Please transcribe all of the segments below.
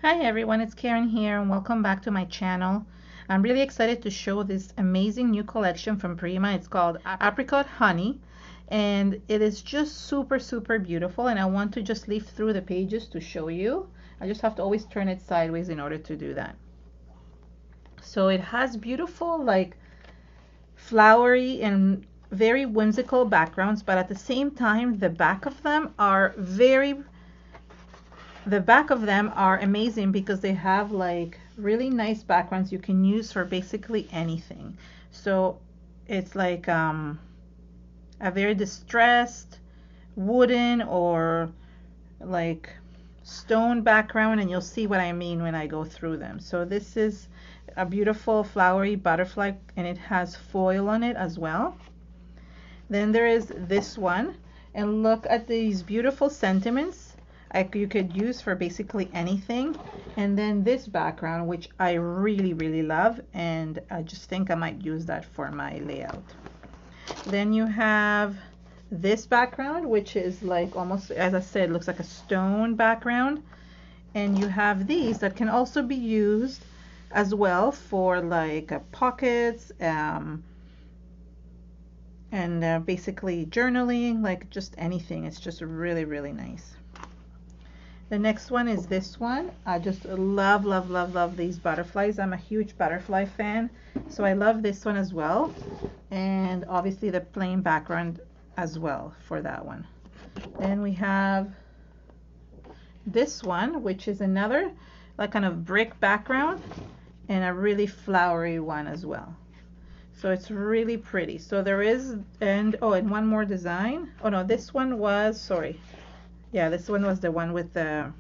Hi everyone, it's Karen here and welcome back to my channel. I'm really excited to show this amazing new collection from Prima. It's called Apricot Honey and it is just super beautiful, and I want to just leaf through the pages to show you. I just have to always turn it sideways in order to do that. So it has beautiful, like, flowery and very whimsical backgrounds, but at the same time the back of them are amazing because they have like really nice backgrounds you can use for basically anything. So it's like a very distressed wooden or like stone background, and you'll see what I mean when I go through them. So this is a beautiful flowery butterfly and it has foil on it as well. Then there is this one, and look at these beautiful sentiments you could use for basically anything. And then this background, which I really love, and I just think I might use that for my layout. Then you have this background, which is like almost, as I said, looks like a stone background. And you have these that can also be used as well for like pockets and basically journaling, like just anything. It's just really nice. The next one is this one. I just love these butterflies. I'm a huge butterfly fan, so I love this one as well. And obviously the plain background as well for that one. Then we have this one, which is another like kind of brick background and a really flowery one as well. So it's really pretty. So there is, and one more design. Oh no, this one was, sorry. Yeah, this one was the one with the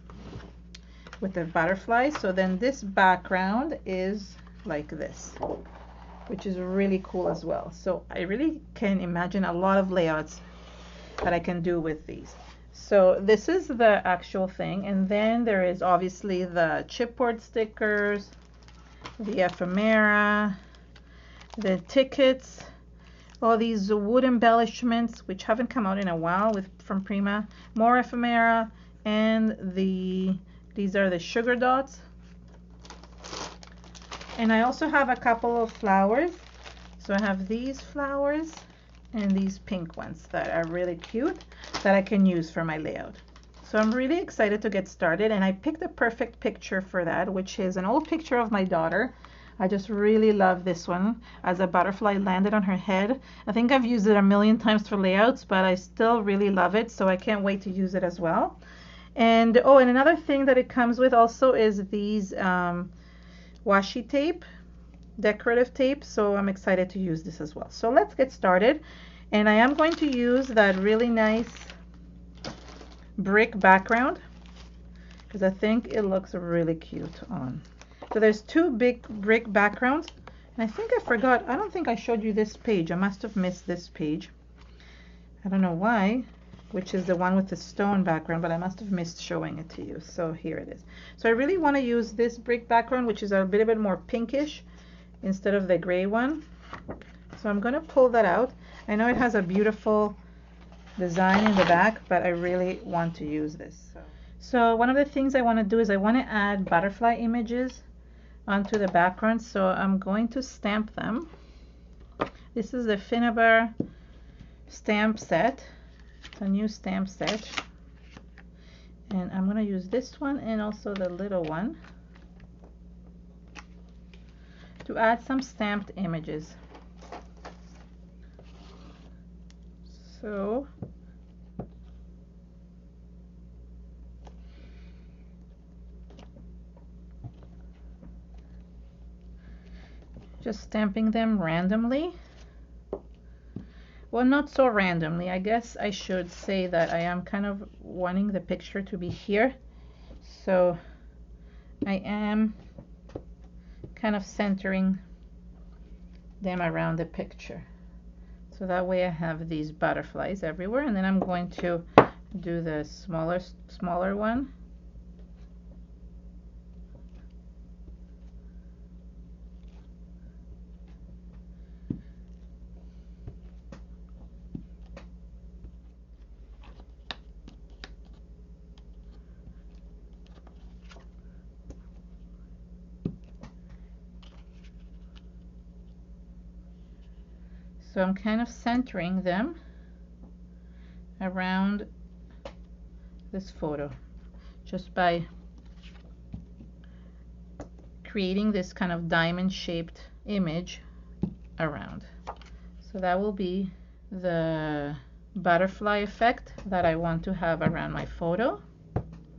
butterfly. So then this background is like this, which is really cool as well. So I really can imagine a lot of layouts that I can do with these. So this is the actual thing, and then there is obviously the chipboard stickers, the ephemera, the tickets, all these wood embellishments which haven't come out in a while from Prima, more ephemera, and these are the sugar dots. And I also have a couple of flowers. So I have these flowers and these pink ones that are really cute that I can use for my layout. So I'm really excited to get started, and I picked the perfect picture for that, which is an old picture of my daughter. I just really love this one as a butterfly landed on her head. I think I've used it a million times for layouts, but I still really love it, so I can't wait to use it as well. And and another thing that it comes with also is these washi tape, decorative tape, so I'm excited to use this as well. So let's get started. And I am going to use that really nice brick background because I think it looks really cute on. So there's two big brick backgrounds, and I think I forgot, I don't think I showed you this page. I must have missed this page. I don't know why, which is the one with the stone background, but I must have missed showing it to you. So here it is. So I really want to use this brick background, which is a bit more pinkish instead of the gray one. So I'm going to pull that out. I know it has a beautiful design in the back, but I really want to use this. So one of the things I want to do is I want to add butterfly images onto the background, so I'm going to stamp them. This is the Ephemera stamp set. It's a new stamp set, and I'm going to use this one and also the little one to add some stamped images. So just stamping them randomly. Well, not so randomly. I guess I should say that I am kind of wanting the picture to be here. So I am kind of centering them around the picture. So that way I have these butterflies everywhere, and then I'm going to do the smaller one. So I'm kind of centering them around this photo just by creating this kind of diamond shaped image around. So that will be the butterfly effect that I want to have around my photo.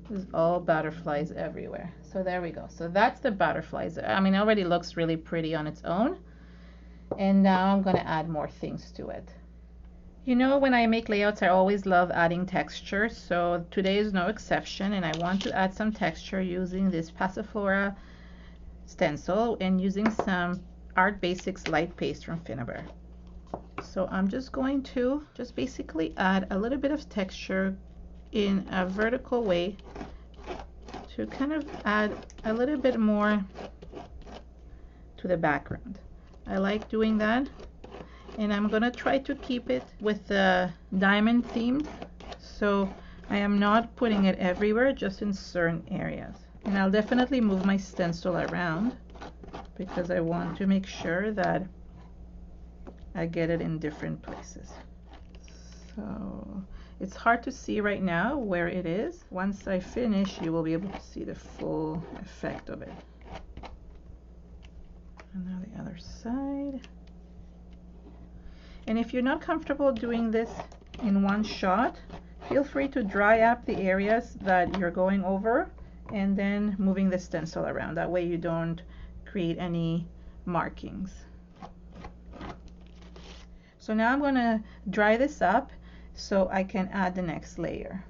There's all butterflies everywhere. So there we go. So that's the butterflies. I mean, it already looks really pretty on its own. And now I'm going to add more things to it. You know, when I make layouts, I always love adding texture. So today is no exception, and I want to add some texture using this Passiflora stencil and using some Art Basics light paste from Ephemera. So I'm just going to just basically add a little bit of texture in a vertical way to kind of add a little bit more to the background. I like doing that, and I'm gonna try to keep it with the diamond themed, so I am not putting it everywhere, just in certain areas. And I'll definitely move my stencil around because I want to make sure that I get it in different places. So it's hard to see right now where it is. Once I finish, you will be able to see the full effect of it. And now the other side. And if you're not comfortable doing this in one shot, feel free to dry up the areas that you're going over and then moving the stencil around. That way you don't create any markings. So now I'm going to dry this up so I can add the next layer.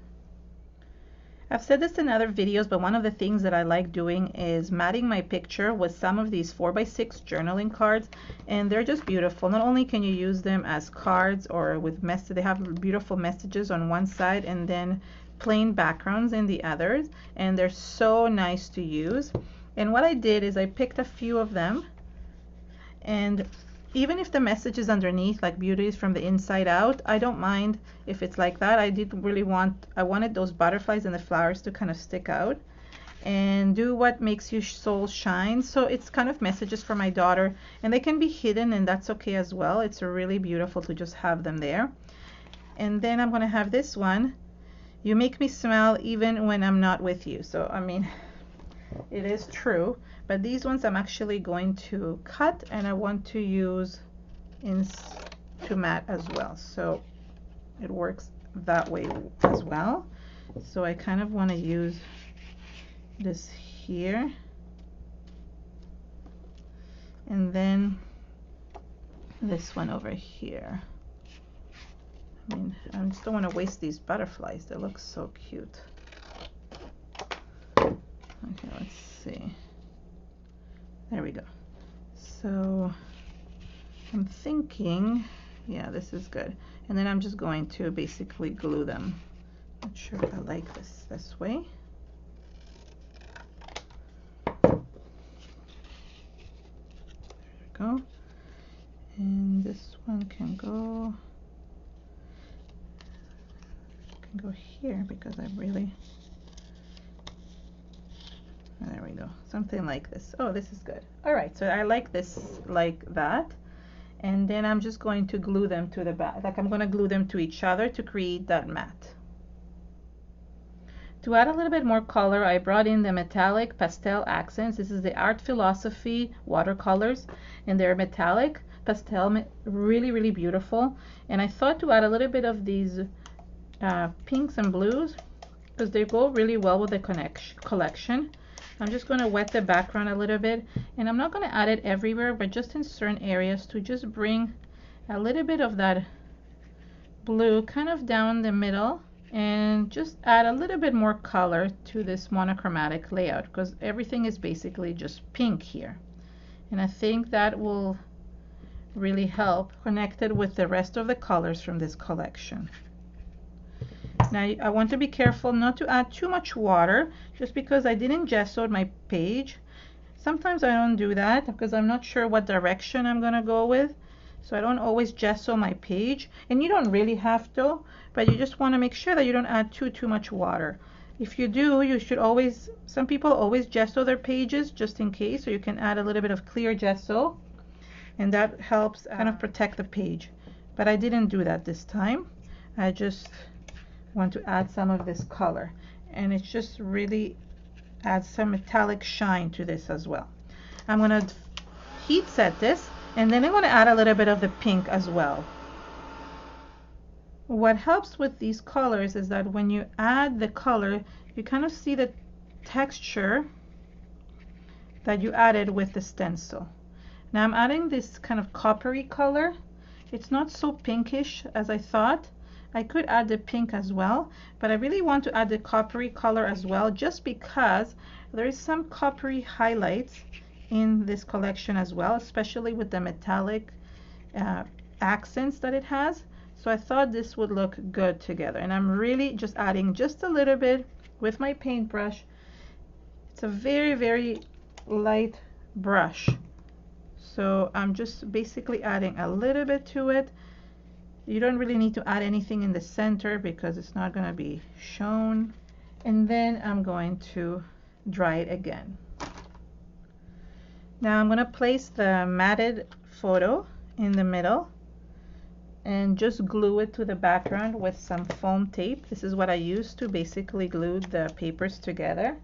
I've said this in other videos, but one of the things that I like doing is matting my picture with some of these 4x6 journaling cards, and they're just beautiful. Not only can you use them as cards or with they have beautiful messages on one side and then plain backgrounds in the others, and they're so nice to use. And what I did is I picked a few of them, and even if the message is underneath, like beauty is from the inside out, I don't mind if it's like that. I wanted those butterflies and the flowers to kind of stick out and do what makes your soul shine. So it's kind of messages for my daughter, and they can be hidden, and that's okay as well. It's really beautiful to just have them there. And then I'm going to have this one, you make me smile even when I'm not with you. So I mean, it is true, but these ones I'm actually going to cut, and I want to use to matte as well, so it works that way as well. So I kind of want to use this here, and then this one over here. I mean, I just don't want to waste these butterflies. They look so cute. Okay, let's see. There we go. So I'm thinking, yeah, this is good. And then I'm just going to basically glue them. Not sure if I like this way. There we go. And this one can go here because I really, there we go, something like this. Oh, this is good. All right, so I like this like that, and then I'm just going to glue them to the back, like I'm going to glue them to each other to create that matte. To add a little bit more color, I brought in the metallic pastel accents. This is the Art Philosophy watercolors, and they're metallic pastel, really beautiful. And I thought to add a little bit of these pinks and blues because they go really well with the collection. I'm just going to wet the background a little bit, and I'm not going to add it everywhere, but just in certain areas to just bring a little bit of that blue kind of down the middle and just add a little bit more color to this monochromatic layout because everything is basically just pink here, and I think that will really help connect it with the rest of the colors from this collection. Now I want to be careful not to add too much water, just because I didn't gesso my page. Sometimes I don't do that because I'm not sure what direction I'm going to go with, so I don't always gesso my page, and you don't really have to, but you just want to make sure that you don't add too much water. If you do, you should always, some people always gesso their pages just in case, so you can add a little bit of clear gesso and that helps kind of protect the page. But I didn't do that this time. I just want to add some of this color, and it just really adds some metallic shine to this as well. I'm going to heat set this, and then I'm going to add a little bit of the pink as well. What helps with these colors is that when you add the color, you kind of see the texture that you added with the stencil. Now I'm adding this kind of coppery color. It's not so pinkish as I thought. I could add the pink as well, but I really want to add the coppery color as well, just because there is some coppery highlights in this collection as well, especially with the metallic accents that it has. So I thought this would look good together, and I'm really just adding just a little bit with my paintbrush. It's a very, very light brush, so I'm just basically adding a little bit to it. You don't really need to add anything in the center because it's not going to be shown. And then I'm going to dry it again. Now I'm going to place the matted photo in the middle and just glue it to the background with some foam tape. This is what I used to basically glue the papers together.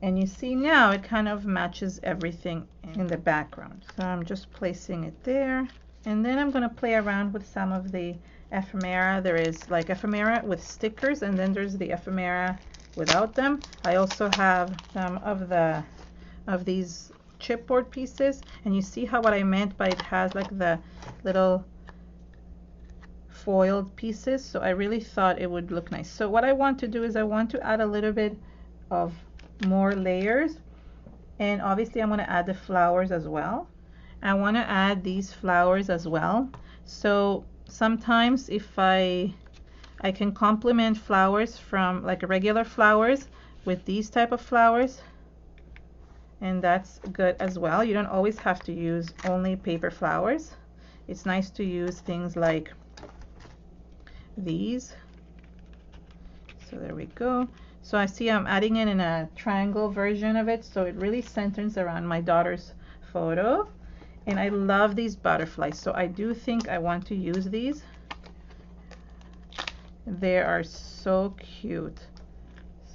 And you see now it kind of matches everything in the background. So I'm just placing it there. And then I'm going to play around with some of the ephemera. There is like ephemera with stickers, and then there's the ephemera without them. I also have some of these chipboard pieces, and you see how what I meant by it has like the little foiled pieces. So I really thought it would look nice. So what I want to do is I want to add a little bit of more layers, and obviously I'm going to add the flowers as well. I want to add these flowers as well. So sometimes if I can complement flowers from like regular flowers with these type of flowers, and that's good as well. You don't always have to use only paper flowers. It's nice to use things like these. So there we go. So I see I'm adding it in a triangle version of it, so it really centers around my daughter's photo. And I love these butterflies, so I do think I want to use these. They are so cute.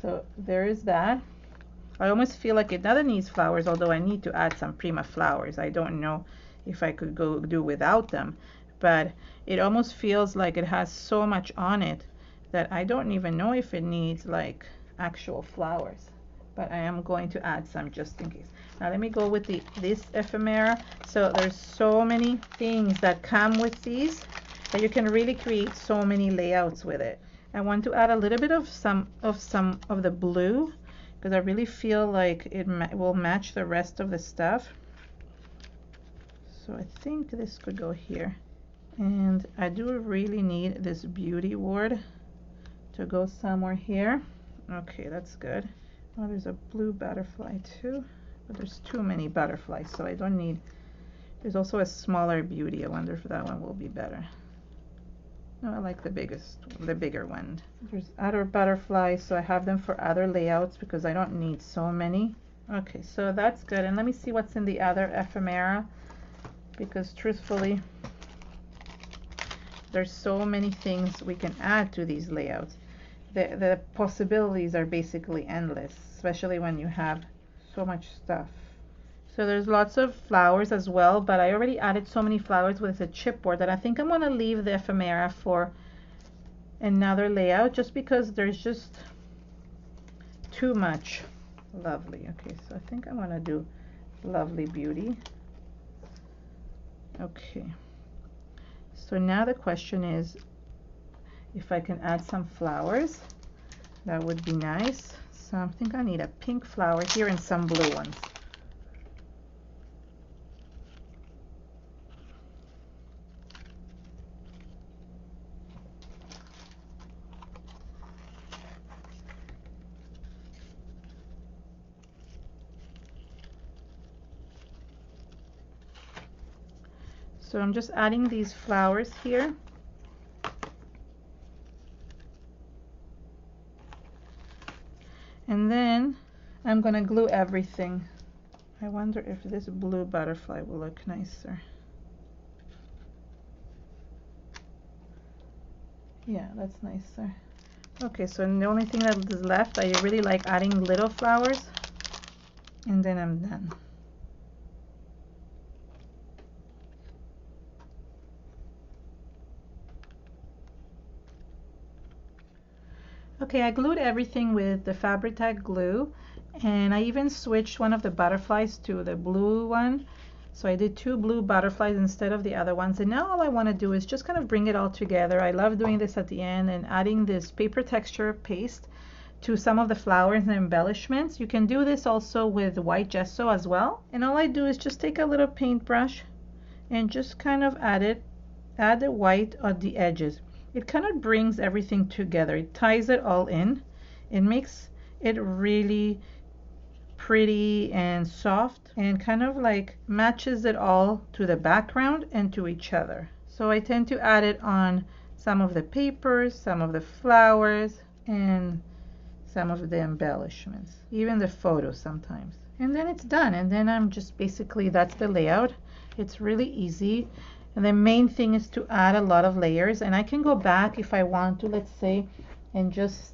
So there is that. I almost feel like it doesn't need flowers, although I need to add some Prima flowers. I don't know if I could go do without them, but it almost feels like it has so much on it that I don't even know if it needs like actual flowers. But I am going to add some just in case. Now let me go with this ephemera. So there's so many things that come with these that you can really create so many layouts with it. I want to add a little bit of some of the blue because I really feel like it will match the rest of the stuff. So I think this could go here. And I do really need this beauty word to go somewhere here. Okay, that's good. Oh, there's a blue butterfly too, but there's too many butterflies, so I don't need. There's also a smaller beauty. I wonder if that one will be better. No, I like the bigger one. There's other butterflies, so I have them for other layouts because I don't need so many. Okay, so that's good. And let me see what's in the other ephemera, because truthfully, there's so many things we can add to these layouts. The possibilities are basically endless, especially when you have so much stuff. So there's lots of flowers as well, but I already added so many flowers with the chipboard that I think I'm going to leave the ephemera for another layout just because there's just too much lovely. Okay, so I think I'm going to do lovely beauty. Okay, so now the question is if I can add some flowers. That would be nice. So I think I need a pink flower here and some blue ones. So I'm just adding these flowers here. And then I'm going to glue everything. I wonder if this blue butterfly will look nicer. Yeah, that's nicer. Okay, so the only thing that is left, I really like adding little flowers, and then I'm done. Okay, I glued everything with the Fabri-Tac glue, and I even switched one of the butterflies to the blue one. So I did 2 blue butterflies instead of the other ones, and now all I want to do is just kind of bring it all together. I love doing this at the end and adding this paper texture paste to some of the flowers and embellishments. You can do this also with white gesso as well, and all I do is just take a little paintbrush and just kind of add the white on the edges. It kind of brings everything together. It ties it all in. It makes it really pretty and soft, and kind of like matches it all to the background and to each other. So I tend to add it on some of the papers, some of the flowers, and some of the embellishments, even the photos sometimes. And then it's done, and then I'm just basically, that's the layout. It's really easy. And the main thing is to add a lot of layers, and I can go back if I want to, let's say, and just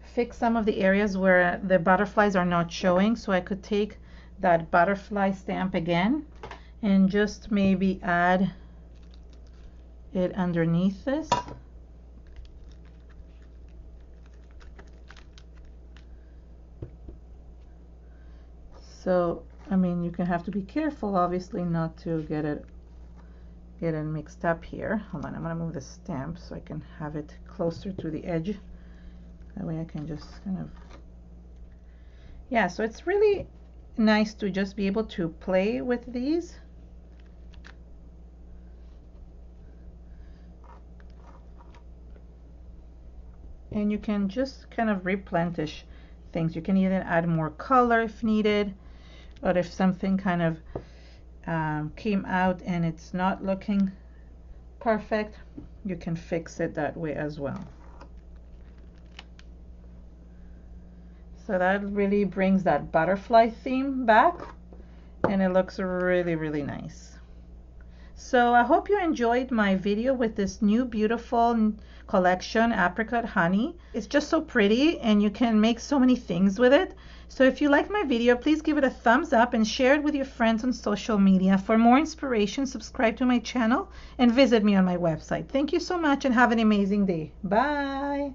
fix some of the areas where the butterflies are not showing. So I could take that butterfly stamp again and just maybe add it underneath this. So, I mean, you can have to be careful, obviously, not to get it mixed up here. Hold on, I'm gonna move the stamp so I can have it closer to the edge. That way I can just kind of, yeah, so it's really nice to just be able to play with these. And you can just kind of replenish things. You can even add more color if needed, or if something kind of came out and it's not looking perfect, you can fix it that way as well. So that really brings that butterfly theme back, and it looks really, really nice. So I hope you enjoyed my video with this new beautiful collection, Apricot Honey. It's just so pretty, and you can make so many things with it. So if you liked my video, please give it a thumbs up and share it with your friends on social media. For more inspiration, subscribe to my channel and visit me on my website. Thank you so much and have an amazing day. Bye.